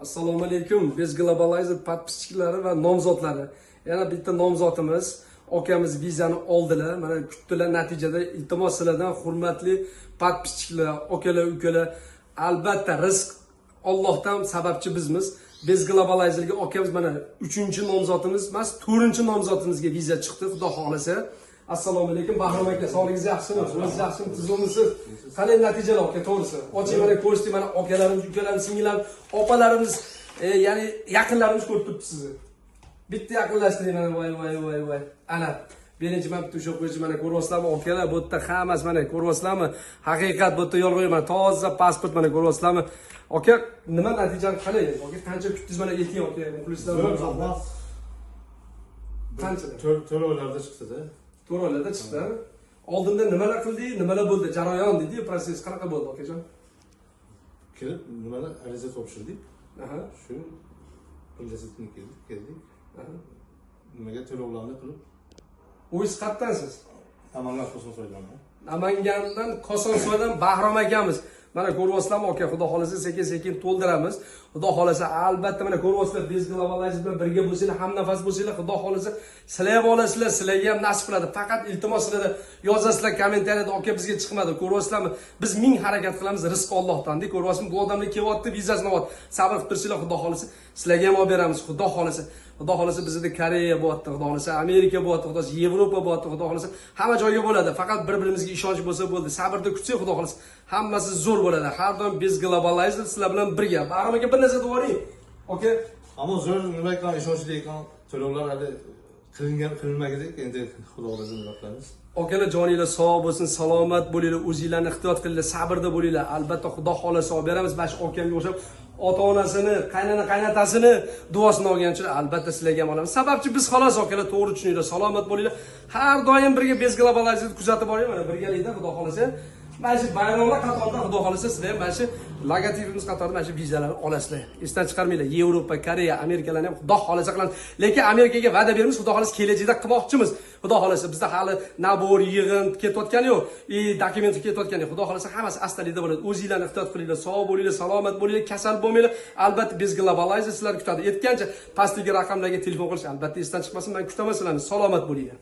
Assalomu alaykum. Biz Globalizer podpischiklari va nomzodlari. Yana bitta nomzodimiz, akamiz vizani oldilar. Mana kutdilar, natijada iltimos sizlardan hurmatli podpischilar, akalar, ukalar, albatta rizq Allohdan sababchi bizmiz. Biz Globalizerga akamiz mana 3-nomzodimiz emas, 4-nomzodimizga viza chiqdi, xudo xolasa. Assalomu alaykum, Bahrom aka, sog'ligingiz yaxshimi? O'zingiz yaxshimi? Tuzumisiz? Qanday natijalar aka, to'g'risi? Oching mana ko'rishdik, mana akalarimiz, ukalarimiz, singillarimiz, opalarimiz, ya'ni yaqinlarimiz ko'rib turibdi sizni. Bitta yaqinlashtiring mana, voy. Ana, birinchi man bitta o'sha qo'ychi mana ko'ryapsizlarmi? Akalar, bu yerda hammasi mana ko'ryapsizlarmi? Haqiqat bu yerda yolg'on emas, toza pasport mana ko'ryapsizlarmi? Aka, nima natijani qalay? Aka, qancha kutdingiz mana ayting aka, muxlislar. Qancha? To'lovlarda chiqdi-da. To'lovlarda chiqdi. Oldinda nimalar qildik, nimalar bo'ldi, jarayon dedi, proses qanaqa bo'ldi akajon? Kelib, nimalar ariza topshirdik. Aha. Shu prezidentga keldik. Nimaga to'lovlarni qilib? O'zingiz qayerdansiz? Namangan Kosonsoydan. Namangandan Kosonsoydan Bahrom akamiz. Mana ko'ryapsizlarmi aka, xudo xolasa sekin-sekin to'ldiramiz. Xudo xolasa albatta mana ko'ryapsizlar, biz Globalizer bilan birga bo'lsanglar, ham nafas bo'lsanglar, xudo xolasa sizlar ham olasizlar, sizlarga ham nasib qiladi. Faqat iltimos sizlarda yozasizlar kommentariyada, aka bizga chiqmadi, ko'ryapsizlarmi? Biz ming harakat qilamiz, rizq Allohdan-dek. Ko'ryapsizmi? Bu odamlar kelyapti, vizasini olyapti. Sabr qilib tursanglar, xudo xolasa sizlarga ham olib beramiz, xudo xolasa. Xudo xolasa bizda Koreya bo'lyapti, xudo xolasa Amerika bo'lyapti, xudo xolasa Yevropa bo'lyapti, xudo xolasa hamma joyga bo'ladi. Faqat bir-birimizga ishonch bo'lsa bo'ldi. Sabrda kutsak, xudo xolasa hammasi zo'r bo'ladi. Har doim biz Globalizer sizlar bilan birga. Bahrom aka bir narsa deyavering. Oka, ammo zo'r nima ekan, ishonchli ekan, to'lovlar hali qilinmagidek, endi xudo xolasa nima qilamiz. Okalar joninglar sog' bo'lsin, salomat bo'linglar, o'zingizlarni ehtiyot qilinglar, sabrda bo'linglar. Albatta xudo xolasa olib beramiz. Mana shu akamga o'xshab ota-onasini, qaynatasini duosini olganchilar albatta sizlarga ham olamiz. Sababchi biz xolos akalar, to'g'ri tushuninglar, salomat bo'linglar. Har doim birga Bez Globalizerni kuzatib boring, mana birgalikda xudo xolasa. Mana shu bayramlar qatorida xudo xolasa sizlar ham mana shu logotipimiz qatorida mana shu vizalarni olasizlar. Esdan chiqarmanglar. Yevropa, Koreya, Amerikalarni ham xudo xolasa qilamiz. Lekin Amerikaga va'da beramiz, xudo xolasa kelajakda qilmoqchimiz. Xudo xolasa bizda hali nabor, yig'in ketayotgani yo'q. Dokument ketayotgani yo'q. Xudo xolasa hammasi astalikda bo'ladi. O'zingizlarni ehtiyot qilinglar, sog' bo'linglar, salomat bo'linglar, kasal bo'lmanglar. Albatta Biz Globalizer sizlarni kutadi. Aytgancha pastdagi raqamlarga telefon qilish albatta esdan chiqmasin. Men kutaman sizlarni. Salomat bo'linglar.